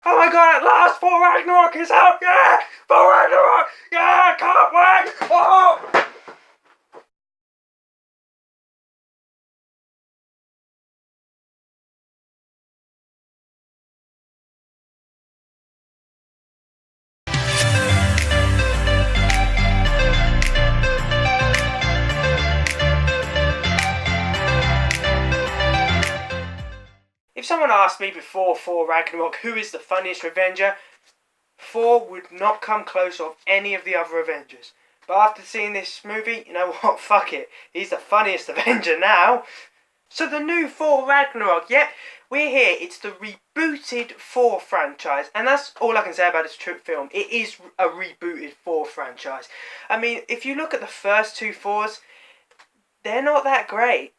Oh my god, at last, Thor Ragnarok is out! Yeah! Thor Ragnarok! Yeah! Can't wait! Oh! If someone asked me before Thor Ragnarok who is the funniest Avenger, Thor would not come close of any of the other Avengers. But after seeing this movie, you know what? Fuck it. He's the funniest Avenger now. So the new Thor Ragnarok, yep, we're here. It's the rebooted Thor franchise. And that's all I can say about this film. It is a rebooted Thor franchise. I mean, if you look at the first two Thors, they're not that great.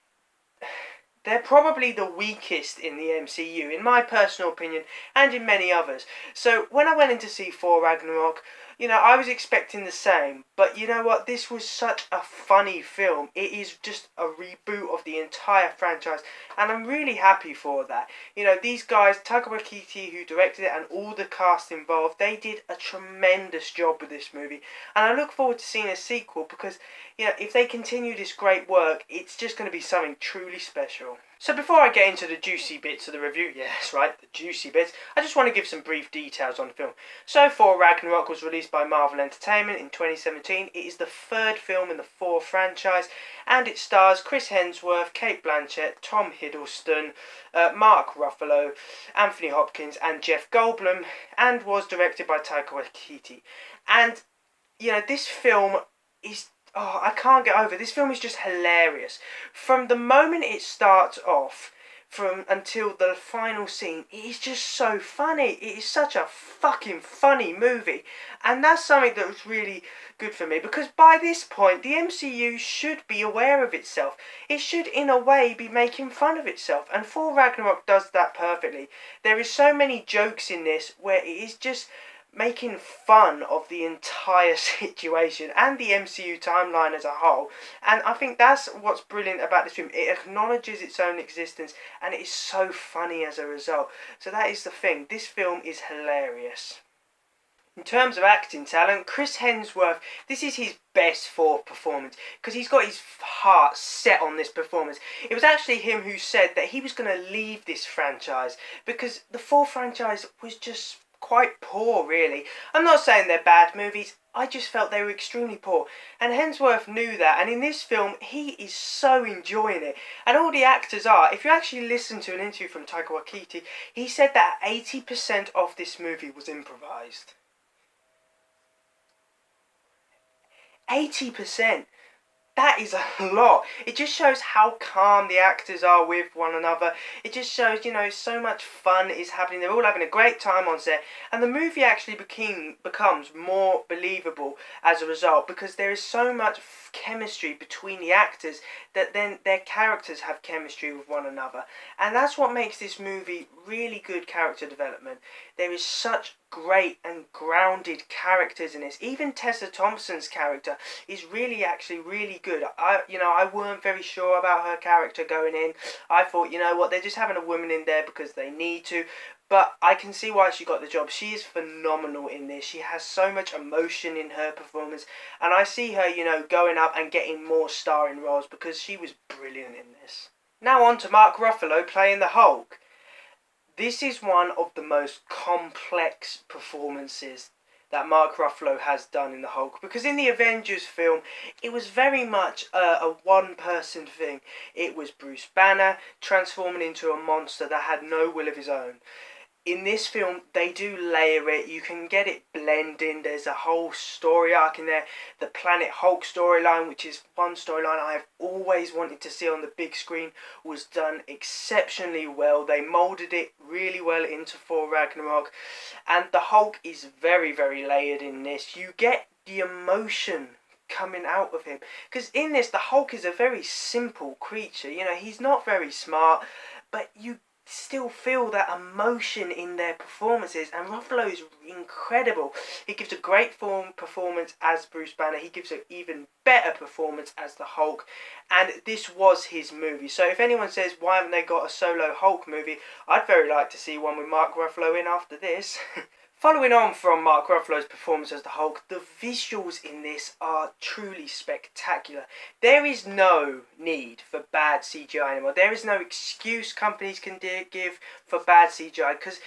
They're probably the weakest in the MCU, in my personal opinion, and in many others. So when I went in to see Thor Ragnarok, you know, I was expecting the same. But you know what? This was such a funny film. It is just a reboot of the entire franchise. And I'm really happy for that. You know, these guys, Taika Waititi, who directed it, and all the cast involved, they did a tremendous job with this movie. And I look forward to seeing a sequel because, you know, if they continue this great work, it's just going to be something truly special. So before I get into the juicy bits of the review, yes, right, the juicy bits, I just want to give some brief details on the film. So Thor Ragnarok was released by Marvel Entertainment in 2017. It is the third film in the Thor franchise, and it stars Chris Hemsworth, Cate Blanchett, Tom Hiddelston, Mark Ruffalo, Anthony Hopkins, and Jeff Goldblum, and was directed by Taika Waititi. And, you know, this film is... Oh, I can't get over it. This film is just hilarious. From the moment it starts off, until the final scene, it is just so funny. It is such a fucking funny movie. And that's something that was really good for me. Because by this point, the MCU should be aware of itself. It should, in a way, be making fun of itself. And Thor Ragnarok does that perfectly. There is so many jokes in this where it is just making fun of the entire situation and the MCU timeline as a whole. And I think that's what's brilliant about this film. It acknowledges its own existence and it is so funny as a result. So that is the thing. This film is hilarious. In terms of acting talent, Chris Hemsworth, this is his best Thor performance because he's got his heart set on this performance. It was actually him who said that he was going to leave this franchise because the Thor franchise was just quite poor, really. I'm not saying they're bad movies, I just felt they were extremely poor. And Hemsworth knew that, and in this film, he is so enjoying it. And all the actors are. If you actually listen to an interview from Taika Waititi, he said that 80% of this movie was improvised. 80%. That is a lot. It just shows how calm the actors are with one another. It just shows, you know, so much fun is happening. They're all having a great time on set. And the movie actually becomes more believable as a result because there is so much chemistry between the actors that then their characters have chemistry with one another. And that's what makes this movie really good character development. There is such great and grounded characters in this. Even Tessa Thompson's character is actually really good. I weren't very sure about her character going in. I thought, you know what, they're just having a woman in there because they need to. But I can see why she got the job. She is phenomenal in this. She has so much emotion in her performance. And I see her, you know, going up and getting more starring roles because she was brilliant in this. Now on to Mark Ruffalo playing the Hulk. This is one of the most complex performances that Mark Ruffalo has done in the Hulk. Because in the Avengers film, it was very much a one-person thing. It was Bruce Banner transforming into a monster that had no will of his own. In this film, they do layer it. You can get it blending. There's a whole story arc in there. The Planet Hulk storyline, which is one storyline I have always wanted to see on the big screen, was done exceptionally well. They moulded it really well into Thor Ragnarok. And the Hulk is very, very layered in this. You get the emotion coming out of him. Because in this, the Hulk is a very simple creature. You know, he's not very smart, but you still feel that emotion in their performances, and Ruffalo is incredible. He gives a great performance as Bruce Banner. He gives an even better performance as the Hulk, and this was his movie. So if anyone says, why haven't they got a solo Hulk movie, I'd very like to see one with Mark Ruffalo in after this. Following on from Mark Ruffalo's performance as the Hulk, the visuals in this are truly spectacular. There is no need for bad CGI anymore. There is no excuse companies can give for bad CGI, because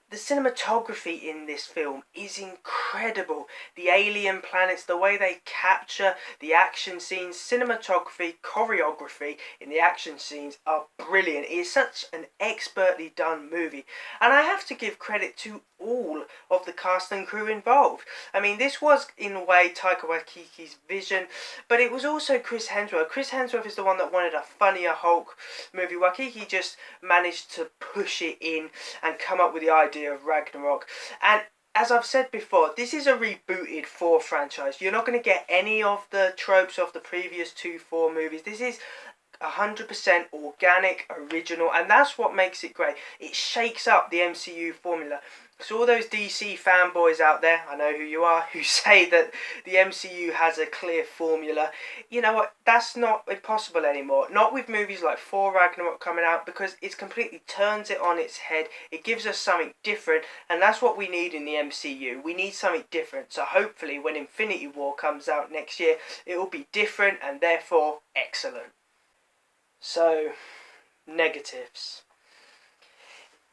the cinematography in this film is incredible. The alien planets, the way they capture the action scenes, cinematography, choreography in the action scenes are brilliant. It is such an expertly done movie. And I have to give credit to all of the cast and crew involved. I mean, this was, in a way, Taika Waititi's vision, but it was also Chris Hemsworth. Chris Hemsworth is the one that wanted a funnier Hulk movie. Waititi just managed to push it in and come up with the idea of Ragnarok. And as I've said before, this is a rebooted Thor franchise. You're not going to get any of the tropes of the previous two Thor movies. This is 100% organic, original, and that's what makes it great. It shakes up the MCU formula. So all those DC fanboys out there, I know who you are, who say that the MCU has a clear formula, you know what, that's not impossible anymore. Not with movies like Thor Ragnarok coming out, because it completely turns it on its head. It gives us something different, and that's what we need in the MCU. We need something different. So hopefully when Infinity War comes out next year, it will be different and therefore excellent. So, negatives.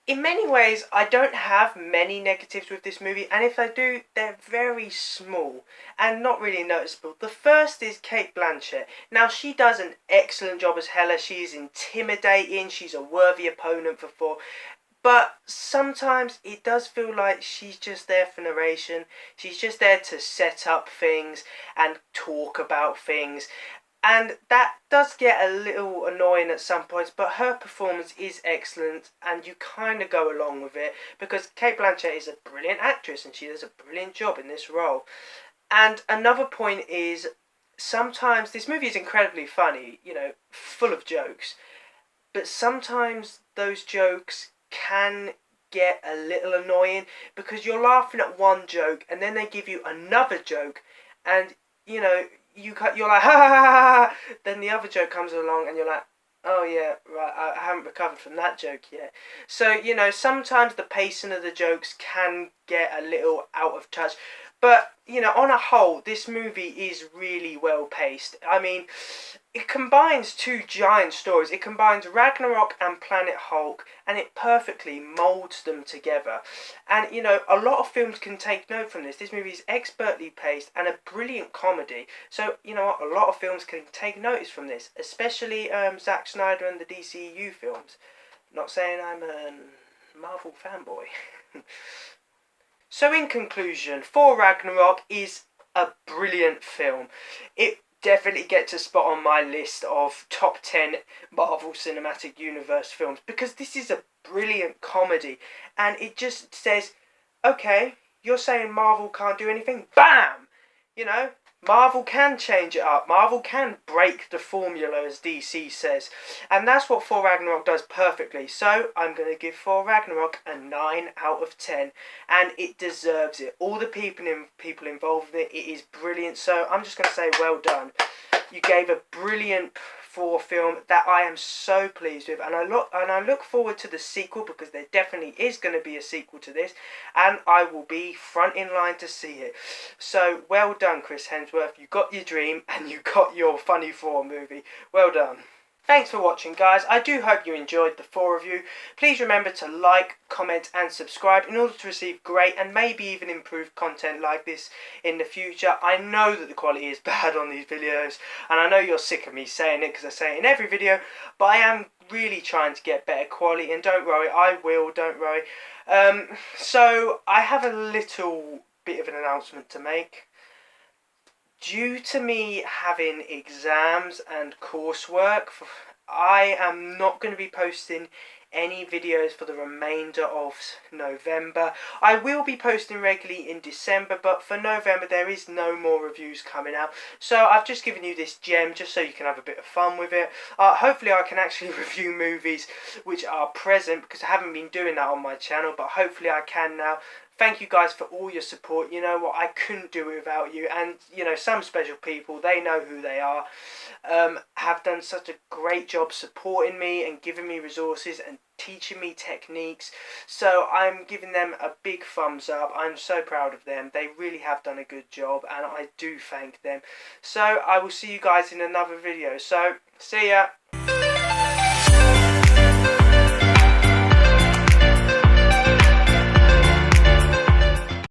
In many ways, I don't have many negatives with this movie, and if I do, they're very small and not really noticeable. The first is Cate Blanchett. Now, she does an excellent job as Hela. She is intimidating. She's a worthy opponent for Thor. But sometimes it does feel like she's just there for narration. She's just there to set up things and talk about things. And that does get a little annoying at some points, but her performance is excellent, and you kind of go along with it, because Cate Blanchett is a brilliant actress, and she does a brilliant job in this role. And another point is, sometimes this movie is incredibly funny, you know, full of jokes, but sometimes those jokes can get a little annoying, because you're laughing at one joke, and then they give you another joke, and, you know, you're like, ha ha ha ha, then the other joke comes along and you're like, oh yeah, right, I haven't recovered from that joke yet. So, you know, sometimes the pacing of the jokes can get a little out of touch. But, you know, on a whole, this movie is really well paced. I mean, it combines two giant stories. It combines Ragnarok and Planet Hulk, and it perfectly moulds them together. And, you know, a lot of films can take note from this. This movie is expertly paced and a brilliant comedy. So, you know what, a lot of films can take notice from this, especially Zack Snyder and the DCU films. Not saying I'm a Marvel fanboy. So in conclusion, Thor Ragnarok is a brilliant film. It definitely gets a spot on my list of top 10 Marvel Cinematic Universe films, because this is a brilliant comedy, and it just says, okay, you're saying Marvel can't do anything? Bam! You know, Marvel can change it up. Marvel can break the formula, as DC says. And that's what Thor Ragnarok does perfectly. So, I'm going to give Thor Ragnarok a 9 out of 10. And it deserves it. All the people involved in it, it is brilliant. So, I'm just going to say well done. You gave a brilliant Thor film that I am so pleased with, and I look forward to the sequel, because there definitely is going to be a sequel to this, and I will be front in line to see it. So well done, Chris Hemsworth. You got your dream and you got your funny Thor movie. Well done. Thanks for watching, guys. I do hope you enjoyed the Thor review. Please remember to like, comment and subscribe in order to receive great and maybe even improved content like this in the future. I know that the quality is bad on these videos, and I know you're sick of me saying it because I say it in every video, but I am really trying to get better quality, and don't worry, I will, don't worry. So I have a little bit of an announcement to make. Due to me having exams and coursework, I am not going to be posting any videos for the remainder of November. I will be posting regularly in December, but for November there is no more reviews coming out. So I've just given you this gem just so you can have a bit of fun with it. Hopefully I can actually review movies which are present, because I haven't been doing that on my channel, but hopefully I can now. Thank you guys for all your support. You know what, I couldn't do it without you, and you know, some special people, they know who they are, have done such a great job supporting me and giving me resources and teaching me techniques. So I'm giving them a big thumbs up. I'm so proud of them. They really have done a good job, and I do thank them. So I will see you guys in another video. So see ya.